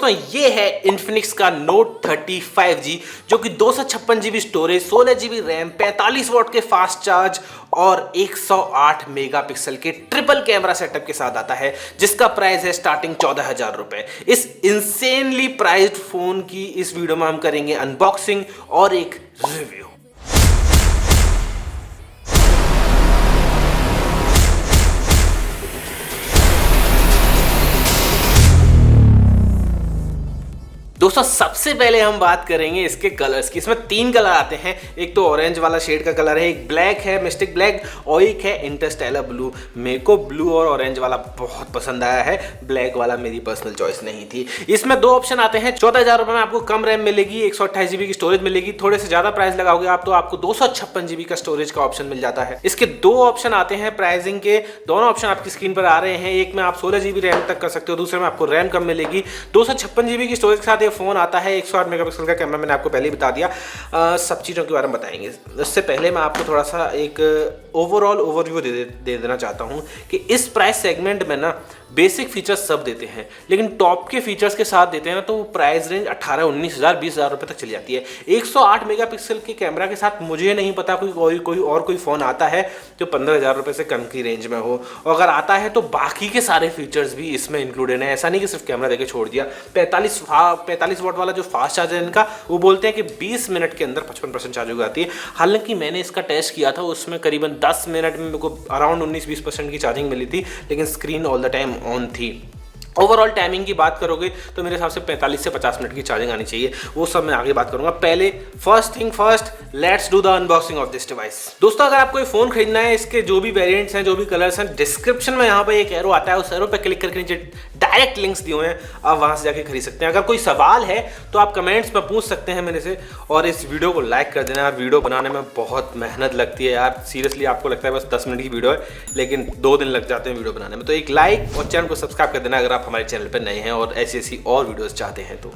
दोस्तों ये है Infinix का Note 30 5G जो कि 256 GB storage, 16 GB RAM, 45 what के फास्ट चार्ज और 108 मेगापिक्सल के ट्रिपल कैमरा सेटअप के साथ आता है, जिसका प्राइस है स्टार्टिंग 14,000 रुपए। इस इंसेनली प्राइस्ड फोन की इस वीडियो में हम करेंगे अनबॉक्सिंग और एक रिव्यू। दोस्तों सबसे पहले हम बात करेंगे इसके कलर्स की। इसमें 3 कलर आते हैं। एक तो ऑरेंज वाला शेड का कलर है, एक ब्लैक है मिस्टिक ब्लैक, और एक है इंटरस्टेलर ब्लू। मेरे को ब्लू और ऑरेंज वाला बहुत पसंद आया है, ब्लैक वाला मेरी पर्सनल चॉइस नहीं थी। इसमें 2 ऑप्शन आते हैं। 14,000 रुपये में आपको कम रैम मिलेगी, 128 GB की स्टोरेज मिलेगी। थोड़े से ज्यादा प्राइस लगाओगे आप तो आपको 256 GB का स्टोरेज का ऑप्शन मिल जाता है। इसके 2 ऑप्शन आते हैं प्राइसिंग के, दोनों ऑप्शन आपकी स्क्रीन पर आ रहे हैं। एक में आप 16 GB रैम तक कर सकते हो, दूसरे में आपको रैम कम मिलेगी। 256 GB की स्टोरेज के साथ फोन आता है, 108 मेगापिक्सल का कैमरा मैंने आपको पहले ही बता दिया। सब चीज़ों के बारे में बताएंगे। उससे पहले मैं आपको थोड़ा सा एक ओवरऑल ओवरव्यू दे देना चाहता हूं कि इस प्राइस सेगमेंट में ना बेसिक फीचर्स सब देते हैं, लेकिन टॉप के फीचर्स के साथ देते हैं ना, तो प्राइस रेंज 18-19,000 20,000 रुपये तक चली जाती है। 108 मेगापिक्सल के कैमरा के साथ मुझे नहीं पता कोई फ़ोन आता है जो 15,000 रुपये से कम की रेंज में हो, और अगर आता है तो बाकी के सारे फीचर्स भी इसमें इंक्लूडेड हैं। ऐसा नहीं कि सिर्फ कैमरा देके छोड़ दिया। 45 वॉट वाला जो फास्ट चार्जर है इनका, वो बोलते हैं कि 20 मिनट के अंदर 55% चार्ज हो जाती है। हालांकि मैंने इसका टेस्ट किया था, उसमें करीबन 10 मिनट में मेरे को अराउंड 19-20% की चार्जिंग मिली थी, लेकिन screen all the time on थी। ओवरऑल टाइमिंग की बात करोगे तो मेरे हिसाब से 45 से 50 मिनट की चार्जिंग आनी चाहिए, वो सब मैं आगे बात करूंगा। पहले first thing first, let's do the unboxing of this device. दोस्तों अगर आपको ये फोन खरीदना है, इसके जो भी वेरिएंट्स हैं, जो भी कलर्स हैं, डिस्क्रिप्शन में यहाँ पे एक एरो आता है, उस एरो पे क्लिक करके नीचे डायरेक्ट लिंक्स दिए हुए हैं, आप वहां से जाके खरीद सकते हैं। अगर कोई सवाल है तो आप कमेंट्स में पूछ सकते हैं मेरे से, और इस वीडियो को लाइक कर देना यार। वीडियो बनाने में बहुत मेहनत लगती है यार, सीरियसली। आपको लगता है बस 10 मिनट की वीडियो है, लेकिन 2 दिन लग जाते हैं वीडियो बनाने में। तो एक लाइक और चैनल को सब्सक्राइब कर देना अगर आप हमारे चैनल पर नए हैं और ऐसी और वीडियोस चाहते हैं तो।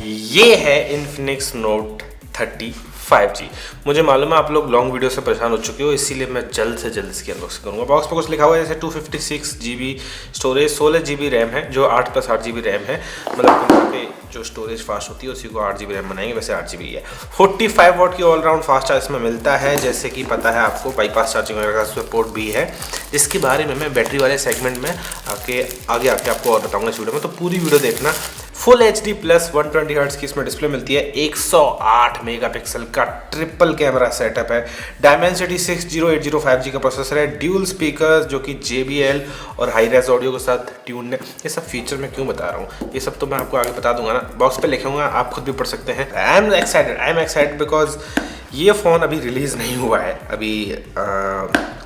ये है Infinix Note 30 5G। मुझे मालूम है आप लोग लॉन्ग वीडियो से परेशान हो चुके हो, इसीलिए मैं जल्द से जल्द इसकी अनबॉक्सिंग करूंगा। बॉक्स पर कुछ लिखा हुआ है जैसे 256 GB स्टोरेज, 16 GB रैम है, जो 8 + 8 GB रैम है। मतलब के जो स्टोरेज फास्ट होती है उसी को 8 GB रैम बनाएंगे, वैसे 8 GB है। 45 वॉट की ऑलराउंड फास्ट चार्ज इसमें मिलता है, जैसे कि पता है आपको। बाईपास चार्जिंग वगैरह का सपोर्ट भी है, जिसके बारे में मैं बैटरी वाले सेगमेंट में आगे आके आपको और बताऊंगा इस वीडियो में, तो पूरी वीडियो देखना। फुल HD प्लस 120 हर्ट्ज की इसमें डिस्प्ले मिलती है। 108 मेगापिक्सल का ट्रिपल कैमरा सेटअप है। डायमेंसिटी 6080 5G का प्रोसेसर है। ड्यूल स्पीकर्स जो कि JBL और हाई रेज ऑडियो के साथ ट्यून्ड है। ये सब फीचर मैं क्यों बता रहा हूँ, ये सब तो मैं आपको आगे बता दूंगा ना, बॉक्स पे लिखूंगा, आप खुद भी पढ़ सकते हैं। आई एम एक्साइटेड बिकॉज ये फ़ोन अभी रिलीज़ नहीं हुआ है, अभी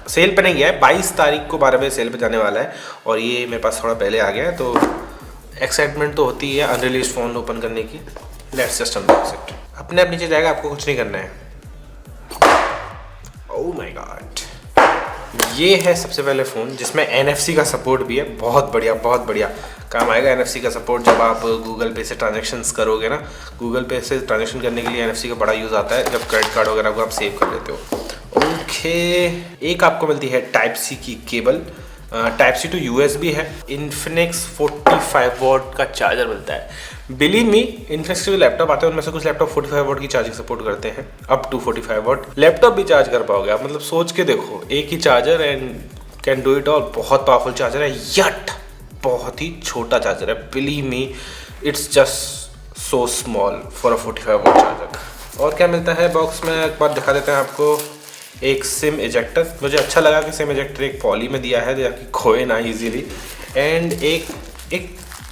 सेल पे नहीं गया है। 22 तारीख को 12 बजे सेल पे जाने वाला है, और ये मेरे पास थोड़ा पहले आ गया है, तो एक्साइटमेंट तो होती है अनरिलीज फ़ोन ओपन करने की। Let's just unbox it. अपने आप नीचे जाएगा, आपको कुछ नहीं करना है। ओह माय गॉड, ये है सबसे पहले फ़ोन जिसमें NFC का सपोर्ट भी है। बहुत बढ़िया काम आएगा NFC का सपोर्ट जब आप गूगल पे से ट्रांजेक्शन्स करोगे ना। गूगल पे से ट्रांजेक्शन करने के लिए NFC का बड़ा यूज़ आता है, जब क्रेडिट कार्ड वगैरह को आप सेव कर लेते हो। ओके, एक आपको मिलती है Type-C की केबल, Type-C to USB है। Infinix 45 वॉट का चार्जर मिलता है। बिलीव मी, Infinix के जो लैपटॉप आते हैं उनमें से कुछ लैपटॉप 45 वॉट की चार्जिंग सपोर्ट करते हैं, अप टू 45 वॉट। लैपटॉप भी चार्ज कर पाओगे आप, मतलब सोच के देखो, एक ही charger and can do it all. बहुत पावरफुल चार्जर है, यट बहुत ही छोटा चार्जर है। Believe me, it's just so small for a 45 watt charger. और क्या मिलता है बॉक्स में, एक बार दिखा देते हैं आपको। एक सिम इजेक्टर, मुझे अच्छा लगा कि सिम इजेक्टर एक पॉली में दिया है ताकि खोए ना इजीली। एंड एक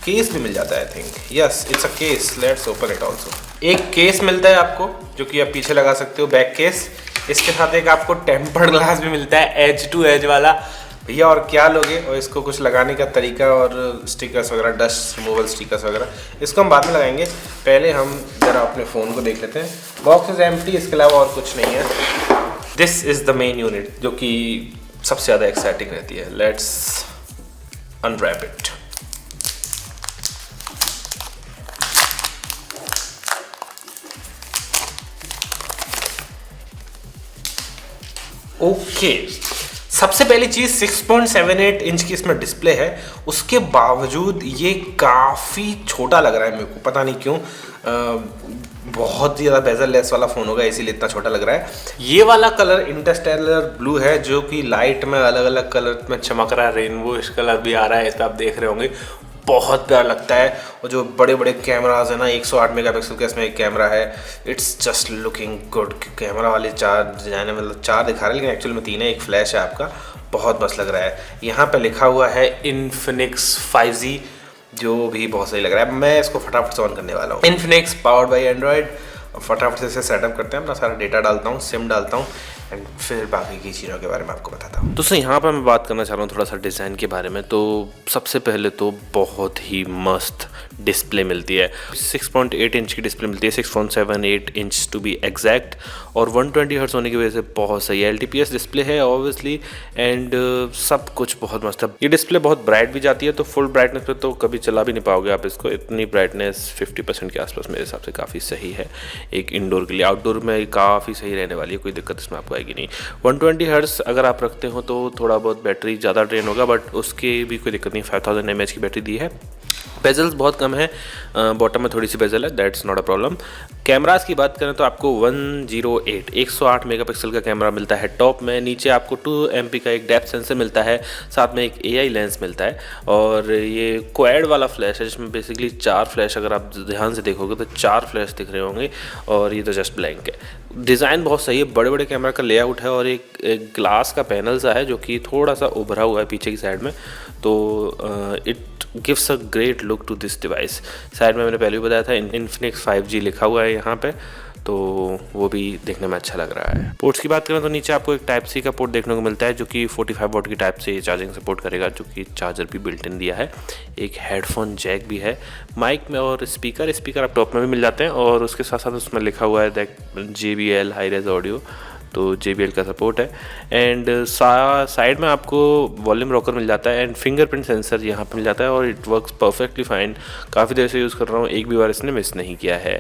केस भी मिल जाता है, I think. Yes, it's a case, let's open it also. एक केस मिलता है आपको जो कि आप पीछे लगा सकते हो, बैक केस। इसके साथ एक आपको टेम्पर्ड ग्लास भी मिलता है, एज टू एज वाला। भैया और क्या लोगे, और इसको कुछ लगाने का तरीका और स्टिकर्स वगैरह, डस्ट रिमूवल स्टिकर्स वगैरह, इसको हम बाद में लगाएंगे। पहले हम जरा अपने फ़ोन को देख लेते हैं। बॉक्स इज एम्प्टी, इसके अलावा और कुछ नहीं है। This is the main unit जो कि सबसे ज़्यादा एक्साइटिंग रहती है। Let's unwrap it. ओके, सबसे पहली चीज़ 6.78 इंच की इसमें डिस्प्ले है, उसके बावजूद ये काफ़ी छोटा लग रहा है मेरे को, पता नहीं क्यों। बहुत ही ज़्यादा बेजल लेस वाला फ़ोन होगा इसीलिए इतना छोटा लग रहा है। ये वाला कलर इंटरस्टेलर ब्लू है जो कि लाइट में अलग अलग कलर में चमक रहा है, रेनबो इस कलर भी आ रहा है, इस पर आप देख रहे होंगे, बहुत प्यारा लगता है। और जो बड़े बड़े कैमराज है ना, 108 मेगापिक्सल का इसमें एक कैमरा है, it's just looking good. Camera वाले 4 डिजाइन है, मतलब 4 दिखा रहे हैं लेकिन एक्चुअली में 3 है, एक फ्लैश है आपका, बहुत मस्त लग रहा है। यहाँ पे लिखा हुआ है इन्फिनिक्स 5G, जो भी बहुत सही लग रहा है। मैं इसको फटाफट से ऑन करने वाला हूँ। इन्फिनिक्स पावर्ड बाई एंड्रॉयड, फटाफट से इसे सेटअप करते हैं, अपना सारा डेटा डालता हूँ, सिम डालता हूँ एंड फिर बाकी की चीज़ों के बारे में आपको बताता हूँ। दोस्तों यहाँ पर मैं बात करना चाह रहा हूँ थोड़ा सा डिज़ाइन के बारे में। तो सबसे पहले तो बहुत ही मस्त डिस्प्ले मिलती है, 6.8 इंच की डिस्प्ले मिलती है, 6.78 इंच टू बी एग्जैक्ट, और 120 हर्ट्ज होने की वजह से बहुत सही है। LTPS डिस्प्ले है ऑब्वियसली एंड सब कुछ बहुत मस्त है। ये डिस्प्ले बहुत ब्राइट भी जाती है, तो फुल ब्राइटनेस पे तो कभी चला भी नहीं पाओगे आप इसको, इतनी ब्राइटनेस 50% के आसपास मेरे हिसाब से काफ़ी सही है एक इंडोर के लिए। आउटडोर में काफ़ी सही रहने वाली है, कोई दिक्कत इसमें आपको आएगी नहीं। 120 हर्ट्ज अगर आप रखते हो तो थोड़ा बहुत बैटरी ज़्यादा ड्रेन होगा, बट उसके भी कोई दिक्कत नहीं, 5000 mAh की बैटरी दी है। बेजल्स बहुत कम है, बॉटम में थोड़ी सी बेजल है, that's not a problem. Cameras की बात करें तो आपको 108 मेगापिक्सल का कैमरा मिलता है टॉप में, नीचे आपको 2 MP का एक डेप्थ सेंसर मिलता है, साथ में एक AI लेंस मिलता है, और ये क्वाड वाला फ्लैश है जिसमें बेसिकली 4 फ्लैश, अगर आप ध्यान से देखोगे तो 4 फ्लैश दिख रहे होंगे, और ये तो जस्ट ब्लैंक है। डिज़ाइन बहुत सही है, बड़े बड़े कैमरा का लेआउट है, और एक ग्लास का पैनल सा है जो कि थोड़ा सा उभरा हुआ है पीछे की साइड में, तो it gives a great look to this device. Side में मैंने पहले भी बताया था इन्फिनिक्स 5G लिखा हुआ है यहाँ पे, तो वो भी देखने में अच्छा लग रहा है। पोर्ट्स की बात करें तो नीचे आपको एक टाइप C का पोर्ट देखने को मिलता है जो कि 45 वॉट की टाइप से चार्जिंग सपोर्ट करेगा, जो कि चार्जर भी बिल्ट इन दिया है। एक हेडफोन जैक भी है, माइक में और स्पीकर आप टॉप में भी मिल जाते हैं, और उसके साथ साथ उसमें लिखा हुआ है JBL हाई रेज ऑडियो, तो JBL का सपोर्ट है। एंड साइड में आपको वॉल्यूम रॉकर मिल जाता है एंड फिंगरप्रिंट सेंसर यहाँ पे मिल जाता है, और इट वर्क्स परफेक्टली फाइन। काफ़ी देर से यूज़ कर रहा हूँ, एक भी बार इसने मिस नहीं किया है।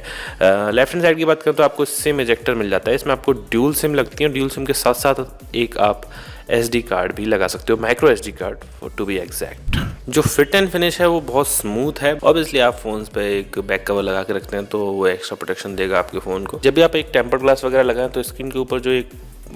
लेफ्ट हैंड साइड की बात करें तो आपको सिम इजेक्टर मिल जाता है, इसमें आपको ड्यूल सिम लगती है, ड्यूल सिम के साथ साथ एक आप SD कार्ड भी लगा सकते हो, micro SD card to be exact. जो फिट एंड फिनिश है वो बहुत स्मूथ है। ऑब्वियसली आप फोन्स पे एक बैक कवर लगा के रखते हैं तो वो एक्स्ट्रा प्रोटेक्शन देगा आपके फ़ोन को। जब भी आप एक टेम्पर्ड ग्लास वगैरह लगाएं तो स्क्रीन के ऊपर जो एक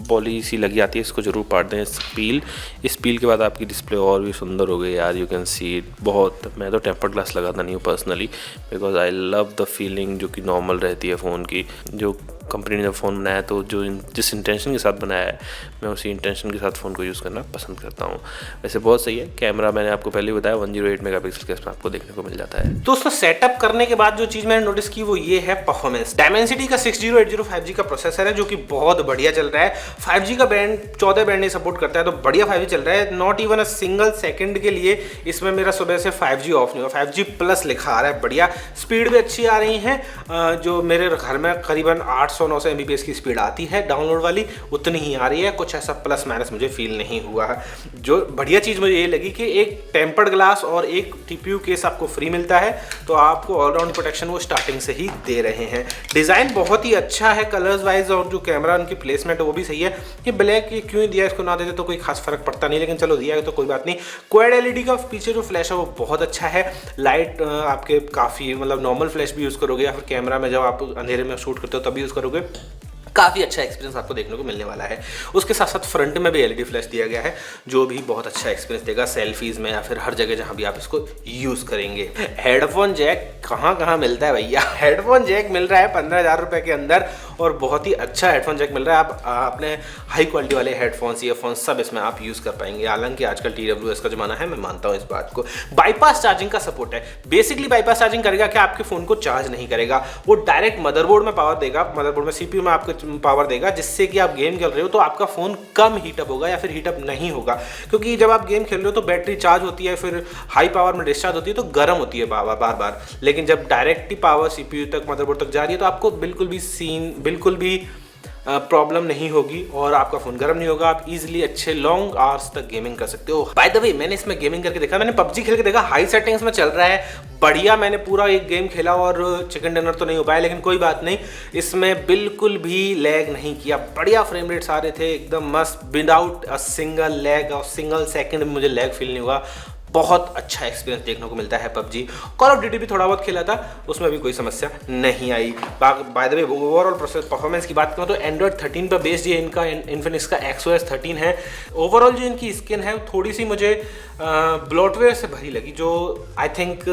पॉली सी लगी आती है, इसको जरूर पाट दें, इस पील के बाद आपकी डिस्प्ले और भी सुंदर हो गई यार, यू कैन सी इट। बहुत, मैं तो टेम्पर्ड ग्लास लगाता नहीं हूँ personally, because I love the feeling जो कि नॉर्मल रहती है फ़ोन की। जो कंपनी ने जब फ़ोन बनाया तो जिस इंटेंशन के साथ बनाया है, मैं उसी इंटेंशन के साथ फ़ोन को यूज़ करना पसंद करता हूँ। वैसे बहुत सही है कैमरा, मैंने आपको पहले ही बताया 108 मेगापिक्सल के इसमें आपको देखने को मिल जाता है। दोस्तों सेटअप करने के बाद जो चीज़ मैंने नोटिस की वो ये है परफॉर्मेंस। Dimensity का 6080 5G का प्रोसेसर है जो कि बहुत बढ़िया चल रहा है। 5G का बैंड 14 बैंड नहीं सपोर्ट करता है, तो बढ़िया 5G चल रहा है। Not even a single second के लिए इसमें मेरा सुबह से 5G ऑफ नहीं हुआ, 5G प्लस लिखा आ रहा है, बढ़िया। स्पीड भी अच्छी आ रही है, जो मेरे घर में करीबन 800-900 MBPS की स्पीड आती है डाउनलोड वाली, उतनी ही आ रही है, कुछ ऐसा प्लस माइनस मुझे फील नहीं हुआ है। जो बढ़िया चीज़ मुझे ये लगी कि एक टेम्पर्ड ग्लास और एक TPU केस आपको फ्री मिलता है, तो आपको ऑलराउंड प्रोटेक्शन वो स्टार्टिंग से ही दे रहे हैं। डिज़ाइन बहुत ही अच्छा है कलर्स वाइज, और जो कैमरा उनकी प्लेसमेंट है वो भी सही है। ये ब्लैक ये क्यों दिया, इसको ना देते तो कोई खास फर्क पड़ता नहीं, लेकिन चलो दिया है तो कोई बात नहीं। क्वाड LED का पीछे जो फ्लैश है वो बहुत अच्छा है, लाइट आपके काफ़ी, मतलब नॉर्मल फ्लैश भी यूज़ करोगे या फिर कैमरा में जब आप अंधेरे में शूट करते हो तभी यूज़ करोगे, काफ़ी अच्छा एक्सपीरियंस आपको देखने को मिलने वाला है। उसके साथ साथ फ्रंट में भी LED फ्लैश दिया गया है, जो भी बहुत अच्छा एक्सपीरियंस देगा सेल्फीज़ में या फिर हर जगह जहाँ भी आप इसको यूज़ करेंगे। हेडफोन जैक कहाँ मिलता है भैया, हेडफोन जैक मिल रहा है 15,000 रुपये के अंदर, और बहुत ही अच्छा हेडफोन जैक मिल रहा है। आप अपने हाई क्वालिटी वाले हेडफोन्स, ईयरफोन्स सब इसमें आप यूज़ कर पाएंगे। हालांकि आजकल TWS का ज़माना है, मैं मानता हूँ इस बात को। बाईपास चार्जिंग का सपोर्ट है। बेसिकली बाईपास चार्जिंग करेगा कि आपके फ़ोन को चार्ज नहीं करेगा, वो डायरेक्ट मदरबोर्ड में पावर देगा, मदरबोर्ड में CPU में आपको पावर देगा, जिससे कि आप गेम खेल रहे हो तो आपका फ़ोन कम हीटअप होगा या फिर हीटअप नहीं होगा। क्योंकि जब आप गेम खेल रहे हो तो बैटरी चार्ज होती है, फिर हाई पावर में डिस्चार्ज होती है तो गर्म होती है बार बार। लेकिन जब डायरेक्ट ही पावर CPU तक, मदरबोर्ड तक जा रही है तो आपको बिल्कुल भी प्रॉब्लम नहीं होगी और आपका फ़ोन गर्म नहीं होगा। आप इजीली अच्छे लॉन्ग आवर्स तक गेमिंग कर सकते हो। बाय द वे मैंने इसमें गेमिंग करके देखा, मैंने पबजी खेल के देखा, हाई सेटिंग्स में चल रहा है बढ़िया। मैंने पूरा एक गेम खेला और चिकन डिनर तो नहीं हो पाया, लेकिन कोई बात नहीं, इसमें बिल्कुल भी लैग नहीं किया। बढ़िया फ्रेम रेट्स आ रहे थे एकदम मस्त, विदाउट अ सिंगल लैग और सिंगल सेकंड में मुझे लैग फील नहीं हुआ। बहुत अच्छा एक्सपीरियंस देखने को मिलता है पबजी। कॉल ऑफ ड्यूटी भी थोड़ा बहुत खेला था, उसमें भी कोई समस्या नहीं आई। By the way overall process performance की बात करूँ तो एंड्रॉइड 13 पर बेस्ड ये इनका इन्फिनिक्स का XOS 13 है। ओवरऑल जो इनकी स्किन है थोड़ी सी मुझे ब्लॉटवेयर से भरी लगी, जो आई थिंक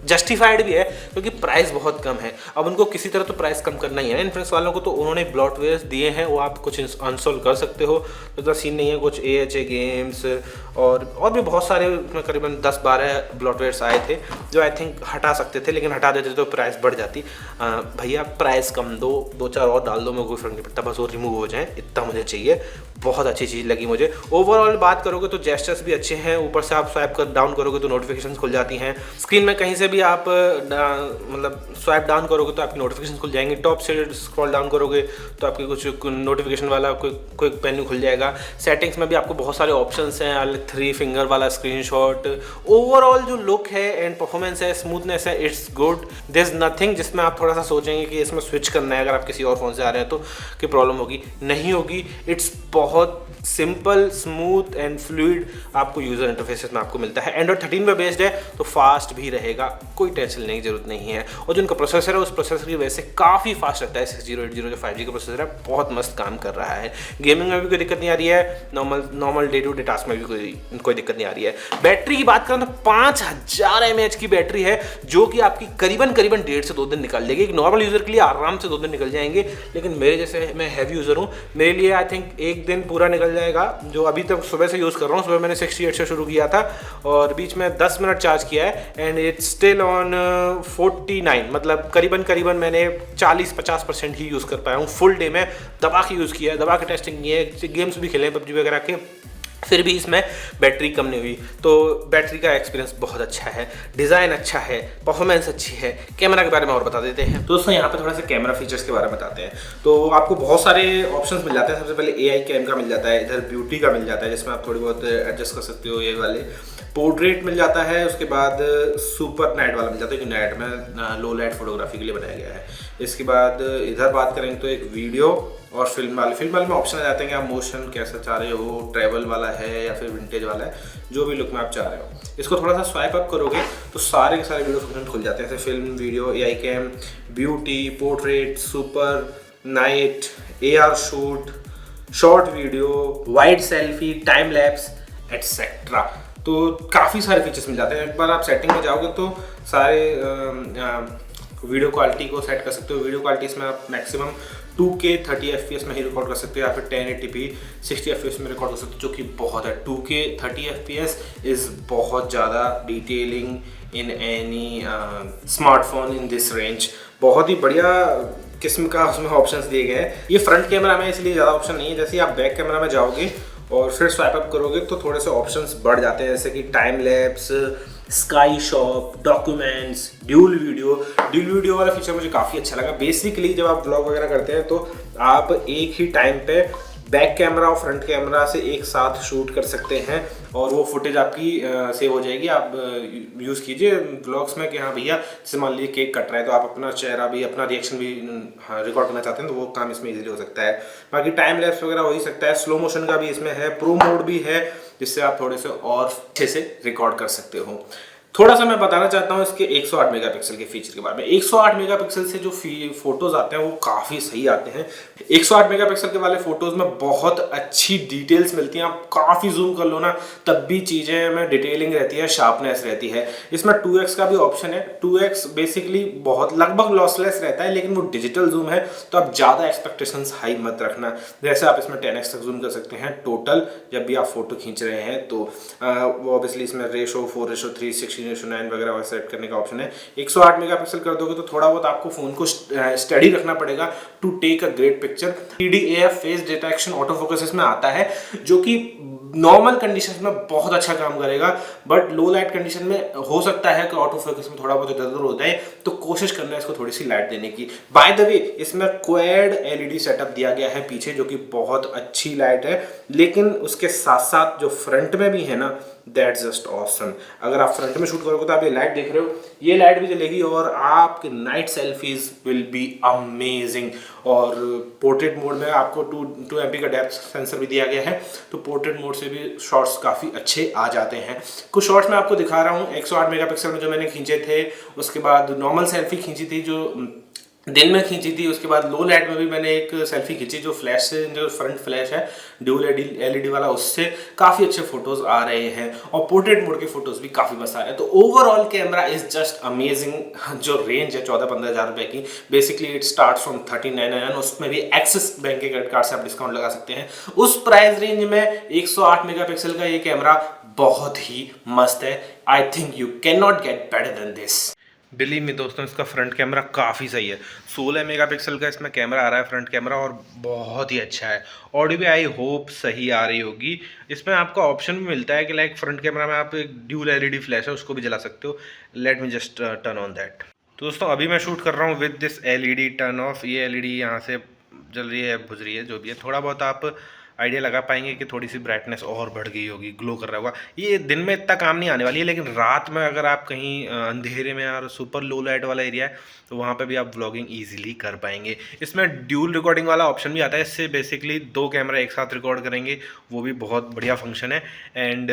जस्टिफाइड भी है क्योंकि प्राइस बहुत कम है। अब उनको किसी तरह तो प्राइस कम करना ही है इन्फिनिक्स वालों को, तो उन्होंने ब्लॉटवेयर दिए हैं, वो आप कुछ अनसॉल्व कर सकते हो, तो इतना सीन नहीं है। कुछ AHA गेम्स और भी बहुत सारे करीबन 10-12 ब्लॉटवेयर्स आए थे जो आई थिंक हटा सकते थे, लेकिन हटा देते तो प्राइस बढ़ जाती। भैया प्राइस कम दो, 2-4 और डाल दो, मैं कोई फर्क नहीं पड़ता, बस वो रिमूव हो जाए, इतना मुझे चाहिए। बहुत अच्छी चीज़ लगी मुझे। ओवरऑल बात करोगे तो जेस्चर्स भी अच्छे हैं, ऊपर से आप स्वाइप कर डाउन करोगे तो नोटिफिकेशन खुल जाती हैं। स्क्रीन में कहीं से भी आप मतलब स्वाइप डाउन करोगे तो आपकी नोटिफिकेशन खुल जाएंगी। टॉप से स्क्रॉल डाउन करोगे तो आपकी कुछ नोटिफिकेशन वाला कोई मेन्यू खुल जाएगा। सेटिंग्स में भी आपको बहुत सारे ऑप्शंस हैं, 3 फिंगर वाला स्क्रीनशॉट। ओवरऑल जो लुक है एंड परफॉर्मेंस है, स्मूथनेस है, it's good. There is nothing जिसमें आप थोड़ा सा सोचेंगे कि इसमें स्विच करना है अगर आप किसी और फोन से आ रहे हैं तो कि प्रॉब्लम होगी, नहीं होगी। इट्स बहुत सिंपल, स्मूथ एंड फ्लूइड आपको यूजर इंटरफेस में आपको मिलता है। एंड्रॉइड 13 पे बेस्ड है तो फास्ट भी रहेगा, कोई टेंशन लेने की जरूरत नहीं है। और जो उनका प्रोसेसर है उस प्रोसेसर की वजह से काफ़ी फास्ट लगता है। 6080 जो 5G का प्रोसेसर है बहुत मस्त काम कर रहा है। गेमिंग में भी कोई दिक्कत नहीं आ रही है, normal day to day task में भी कोई दिक्कत नहीं आ रही है। बैटरी की बात करें तो 5000 mAh की बैटरी है, जो कि आपकी करीबन 1.5 से 2 दिन निकाल देगी। एक नॉर्मल यूजर के लिए आराम से 2 दिन निकल जाएंगे, लेकिन मेरे जैसे, मैं हैवी यूजर हूँ, मेरे लिए आई थिंक 1 दिन पूरा निकल जाएगा। जो अभी तक सुबह से यूज़ कर रहा हूँ, सुबह मैंने 68 से शुरू किया था और बीच में 10 मिनट चार्ज किया है एंड इट्स स्टिल ऑन 49, मतलब करीबन मैंने 40-50% ही यूज़ कर पाया हूँ। फुल डे में दबा के यूज़ किया है, दबा के टेस्टिंग की है, गेम्स भी खेले पबजी वगैरह के, फिर भी इसमें बैटरी कम नहीं हुई। तो बैटरी का एक्सपीरियंस बहुत अच्छा है, डिज़ाइन अच्छा है, परफॉर्मेंस अच्छी है। कैमरा के बारे में और बता देते हैं दोस्तों, यहाँ पे थोड़ा सा कैमरा फीचर्स के बारे में बताते हैं। तो आपको बहुत सारे ऑप्शंस मिल जाते हैं। सबसे पहले AI कैम का मिल जाता है, इधर ब्यूटी का मिल जाता है जिसमें आप थोड़ी बहुत एडजस्ट कर सकते हो, ये वाले पोर्ट्रेट मिल जाता है। उसके बाद सुपर नाइट वाला मिल जाता है जो नाइट में लो लाइट फोटोग्राफी के लिए बनाया गया है। इसके बाद इधर बात करेंगे तो एक वीडियो और फिल्म वाले में ऑप्शन आ जाते हैं कि आप मोशन कैसा चाह रहे हो, ट्रैवल वाला है या फिर विंटेज वाला है, जो भी लुक में आप चाह रहे हो। इसको थोड़ा सा स्वाइप अप करोगे तो सारे के सारे वीडियो फंक्शन खुल जाते हैं, जैसे film, video, AI cam, beauty, portrait, super night, AR shoot, short video, wide selfie, time lapse etcetera. तो काफ़ी सारे फीचर्स मिल जाते हैं। एक बार आप सेटिंग में जाओगे तो सारे वीडियो क्वालिटी को सेट कर सकते हो। वीडियो क्वालिटी इसमें आप मैक्सिमम 2K 30 FPS में ही रिकॉर्ड कर सकते हो या फिर 1080p 60 FPS में रिकॉर्ड कर सकते हो, जो कि बहुत है। 2K 30 FPS इज़ बहुत ज़्यादा detailing in any smartphone in this range. बहुत ही बढ़िया किस्म का उसमें ऑप्शंस दिए गए हैं। ये फ्रंट कैमरा में इसलिए ज़्यादा ऑप्शन नहीं है, जैसे आप बैक कैमरा में जाओगे और फिर स्वाइप अप करोगे तो थोड़े से ऑप्शंस बढ़ जाते हैं, जैसे कि time lapse, sky shop, documents, dual video वाला फीचर मुझे काफ़ी अच्छा लगा। बेसिकली जब आप ब्लॉग वगैरह करते हैं तो आप एक ही टाइम पे बैक कैमरा और फ्रंट कैमरा से एक साथ शूट कर सकते हैं और वो फुटेज आपकी सेव हो जाएगी। आप यूज़ कीजिए ब्लॉग्स में कि हाँ भैया, जैसे मान लीजिए केक कट रहा है तो आप अपना चेहरा भी, अपना रिएक्शन भी रिकॉर्ड करना चाहते हैं तो वो काम इसमें इजीली हो सकता है। बाकी टाइम लैप्स वगैरह हो ही सकता है। स्लो मोशन का भी इसमें है, प्रो मोड भी है जिससे आप थोड़े से और अच्छे से रिकॉर्ड कर सकते हो। थोड़ा सा मैं बताना चाहता हूँ इसके 108 मेगापिक्सल के फीचर के बारे में। 108 मेगापिक्सल से जो फोटोज आते हैं वो काफ़ी सही आते हैं। 108 मेगापिक्सल के वाले फोटोज में बहुत अच्छी डिटेल्स मिलती हैं। आप काफ़ी जूम कर लो ना तब भी चीज़ें में डिटेलिंग रहती है, शार्पनेस रहती है। इसमें 2x का भी ऑप्शन है। 2x बेसिकली बहुत लगभग लॉसलेस रहता है, लेकिन वो डिजिटल जूम है तो आप ज़्यादा एक्सपेक्टेशंस हाई मत रखना। जैसे आप इसमें 10x तक जूम कर सकते हैं टोटल जब भी आप फोटो खींच रहे हैं। तो वो ऑब्वियसली इसमें रेशो 4:3, 16:9 वगैरह सेट करने का ऑप्शन है। 108 मेगापिक्सल कर दोगे तो थोड़ा बहुत आपको फोन को स्टडी रखना पड़ेगा to take a great picture. PDAF face detection auto focus इसमें आता है, जो कि नॉर्मल कंडीशन में बहुत अच्छा काम करेगा, बट लो लाइट कंडीशन में हो सकता है कि ऑटो फोकस में थोड़ा बहुत इधर उधर होता है, तो कोशिश करना है इसको थोड़ी सी लाइट देने की। बाय द वे इसमें क्वाड एलईडी सेटअप दिया गया है पीछे, जो कि बहुत अच्छी लाइट है, लेकिन उसके साथ साथ जो फ्रंट में भी है ना, दैट्स जस्ट ऑसम। अगर आप फ्रंट में शूट करोगे तो आप ये लाइट देख रहे हो, ये लाइट भी जलेगी और आपके night selfies will be amazing. और पोर्ट्रेट मोड में आपको 2 MP का डेप्थ सेंसर भी दिया गया है, तो पोर्ट्रेट मोड से भी शॉट्स काफ़ी अच्छे आ जाते हैं। कुछ शॉट्स मैं आपको दिखा रहा हूँ 108 मेगापिक्सल में जो मैंने खींचे थे, उसके बाद नॉर्मल सेल्फी खींची थी जो दिन में खींची थी, उसके बाद लो लाइट में भी मैंने एक सेल्फी खींची जो फ्लैश से, जो फ्रंट फ्लैश है ड्यूल एलईडी वाला, उससे काफ़ी अच्छे फोटोज आ रहे हैं और पोर्ट्रेट मोड के फोटोज भी काफ़ी मस्त आ रहे हैं। तो overall camera is just amazing. जो रेंज है 14-15 हज़ार रुपये की, बेसिकली इट स्टार्ट फ्रॉम 3999, उसमें भी एक्सिस बैंक के क्रेडिट कार्ड से आप डिस्काउंट लगा सकते हैं। उस प्राइस रेंज में 108 मेगापिक्सल का ये कैमरा बहुत ही मस्त है। I think you can not get better than this. Believe me दोस्तों, इसका फ्रंट कैमरा काफ़ी सही है। 16 मेगापिक्सल का इसमें कैमरा आ रहा है फ्रंट कैमरा, और बहुत ही अच्छा है। ऑडियो भी आई होप सही आ रही होगी। इसमें आपको ऑप्शन भी मिलता है कि लाइक फ्रंट कैमरा में आप एक ड्यूल एलईडी फ्लैश है उसको भी जला सकते हो। Let me just turn on that. तो दोस्तों अभी मैं शूट कर रहा हूँ with this LED turn off. ये एलईडी यहाँ से जल रही है, बुझ रही है, जो भी है। थोड़ा बहुत आप आइडिया लगा पाएंगे कि थोड़ी सी ब्राइटनेस और बढ़ गई होगी, ग्लो कर रहा होगा। ये दिन में इतना काम नहीं आने वाली है, लेकिन रात में अगर आप कहीं अंधेरे में और सुपर लो लाइट वाला एरिया है तो वहाँ पे भी आप व्लॉगिंग इजीली कर पाएंगे। इसमें ड्यूल रिकॉर्डिंग वाला ऑप्शन भी आता है, इससे बेसिकली 2 कैमरा एक साथ रिकॉर्ड करेंगे, वो भी बहुत बढ़िया फंक्शन है। एंड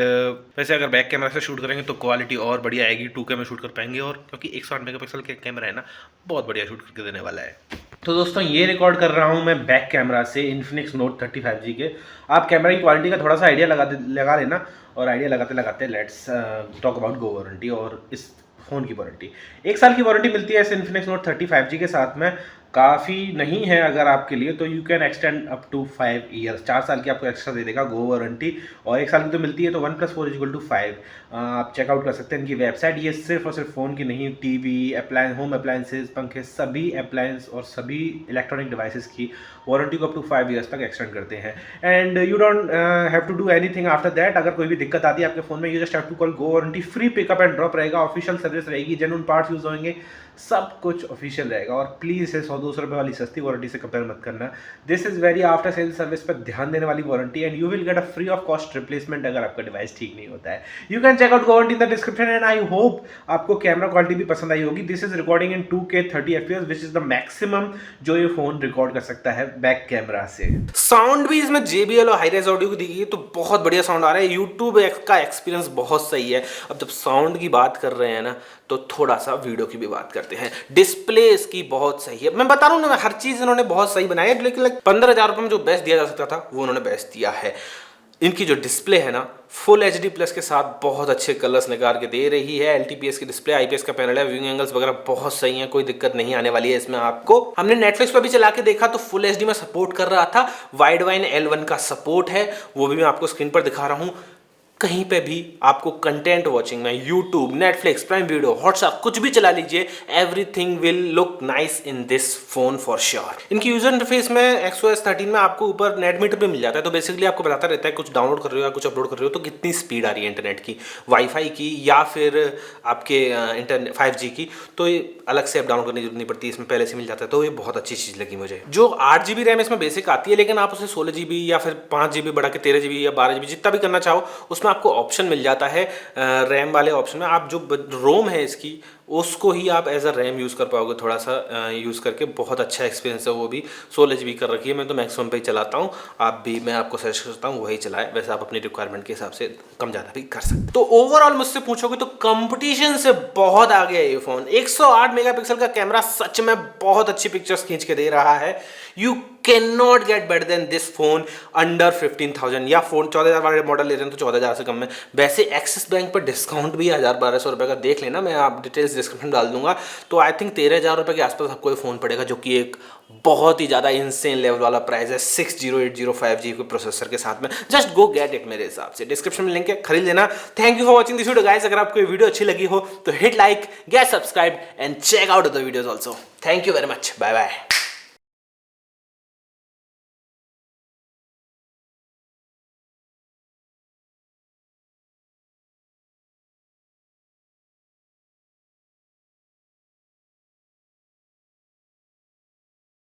वैसे अगर बैक कैमरा से शूट करेंगे तो क्वालिटी और बढ़िया आएगी, 2K में शूट कर पाएंगे, और क्योंकि 108 मेगापिक्सल का कैमरा है ना, बहुत बढ़िया शूट करके देने वाला है। तो दोस्तों ये रिकॉर्ड कर रहा हूँ मैं बैक कैमरा से इन्फिनिक्स नोट 30 5G के। आप कैमरा की क्वालिटी का थोड़ा सा आइडिया लगा लेना, और आइडिया लगाते लगाते let's talk about go warranty और इस फ़ोन की वारंटी। 1 साल की वारंटी मिलती है इस इन्फिनिक्स नोट 30 5G के साथ में। काफ़ी नहीं है अगर आपके लिए, तो you can extend up to 5 years. 4 साल की आपको एक्स्ट्रा दे देगा गो वारंटी, और 1 साल की तो मिलती है, तो 1 + 4 = 5। आप चेकआउट कर सकते हैं इनकी वेबसाइट। ये सिर्फ और सिर्फ फ़ोन की नहीं, टीवी, अप्लायंस, होम अप्लायंसेज, पंखे, सभी अप्लायंस और सभी इलेक्ट्रॉनिक डिवाइसेस की वारंटी को अप टू 5 ईयर्स तक एक्सटेंड करते हैं। And you don't have to do anything after that. अगर कोई भी दिक्कत आती है आपके फ़ोन में, you just have to call go warranty. Free pickup and drop रहेगा, ऑफिशियल सर्विस रहेगी, जेन्युइन पार्ट्स यूज़ होंगे, सब कुछ ऑफिशियल रहेगा। और प्लीज़ इसे 100-200 रुपये वाली सस्ती वारंटी से कंपेयर मत करना। This is very after sale service पर ध्यान देने वाली warranty, and you will get a free of cost replacement अगर आपका डिवाइस ठीक नहीं होता है। You can check out warranty in the description, and I hope आपको कैमरा क्वालिटी भी पसंद आई होगी। This is recording in 2K 30 FPS, which is the maximum जो ये फोन रिकॉर्ड कर सकता है बैक कैमरा से। साउंड भी इसमें JBL और हाईरेज ऑडियो की दी गई है, तो बहुत बढ़िया साउंड आ रहा है। यूट्यूब का एक्सपीरियंस बहुत सही है। अब जब साउंड की बात कर रहे हैं ना, तो थोड़ा सा वीडियो की भी बात करते हैं। डिस्प्ले इसकी बहुत सही है, मैं बता रहा हूँ ना, हर चीज इन्होंने बहुत सही बनाई है, लेकिन 15,000 रुपये में जो बेस्ट दिया जा सकता था वो उन्होंने बेस्ट दिया है। इनकी जो डिस्प्ले है ना, फुल HD+ के साथ बहुत अच्छे कलर्स निकाल के दे रही है। LTPS की डिस्प्ले, IPS का पैनल है, व्यूइंग एंगल्स वगैरह बहुत सही हैं, कोई दिक्कत नहीं आने वाली है इसमें आपको। हमने नेटफ्लिक्स पर भी चला के देखा तो फुल HD में सपोर्ट कर रहा था। वाइड वाइन L1 का सपोर्ट है, वो भी मैं आपको स्क्रीन पर दिखा रहा हूँ। कहीं पे भी आपको कंटेंट वॉचिंग में YouTube, Netflix, prime video, Hotstar कुछ भी चला लीजिए, everything will look nice in this phone for sure. इनकी यूजर इंटरफेस में XOS 13 में आपको ऊपर नेट मीटर भी मिल जाता है, तो बेसिकली आपको बताता रहता है कुछ डाउनलोड कर रहे हो या कुछ अपलोड कर रहे हो तो कितनी स्पीड आ रही है इंटरनेट की, वाईफाई की या फिर आपके इंटरनेट 5G की। तो ये अलग से ऐप डाउनलोड करने की जरूरत नहीं पड़ती, इसमें पहले से मिल जाता है, तो ये बहुत अच्छी चीज़ लगी मुझे। जो 8GB रैम इसमें बेसिक आती है, लेकिन आप उसे 16GB या फिर 5GB बढ़ा के 13GB या 12GB जितना भी करना चाहो, उसमें आपको ऑप्शन मिल जाता है रैम वाले ऑप्शन में। आप जो रोम है इसकी, उसको ही आप एज अ रैम यूज़ कर पाओगे, थोड़ा सा यूज़ करके। बहुत अच्छा एक्सपीरियंस है, वो भी 16GB कर रखी है। मैं तो मैक्सिमम पे ही चलाता हूँ, आप भी, मैं आपको सजेस्ट करता हूँ वही चलाएं। वैसे आप अपनी रिक्वायरमेंट के हिसाब से कम ज़्यादा भी कर सकते हैं। तो ओवरऑल मुझसे पूछोगे तो कंपटीशन से बहुत आगे है ये फ़ोन। 108 मेगापिक्सल का कैमरा सच में बहुत अच्छी पिक्चर्स खींच के दे रहा है। You can not get better than this phone under 15,000, या फोन 14,000 वाले मॉडल ले रहे हैं तो 14,000 से कम में। वैसे एक्सिस बैंक पर डिस्काउंट भी है 1,000-1,200 रुपये का, देख लेना, मैं आप डिटेल्स डिस्क्रिप्शन डाल दूंगा। तो आई थिंक 13,000 रुपये के आसपास आपको ये फ़ोन पड़ेगा, जो कि एक बहुत ही ज़्यादा इंसेन लेवल वाला प्राइस है 6080 5G के प्रोसेसर के साथ में। जस्ट गो गेट इट, मेरे हिसाब से डिस्क्रिप्शन में लिंक है, खरीद लेना। Thank you for watching this video guys. अगर आपको ये वीडियो अच्छी लगी हो तो hit like, get subscribe and check out the videos also. Thank you very much, bye bye.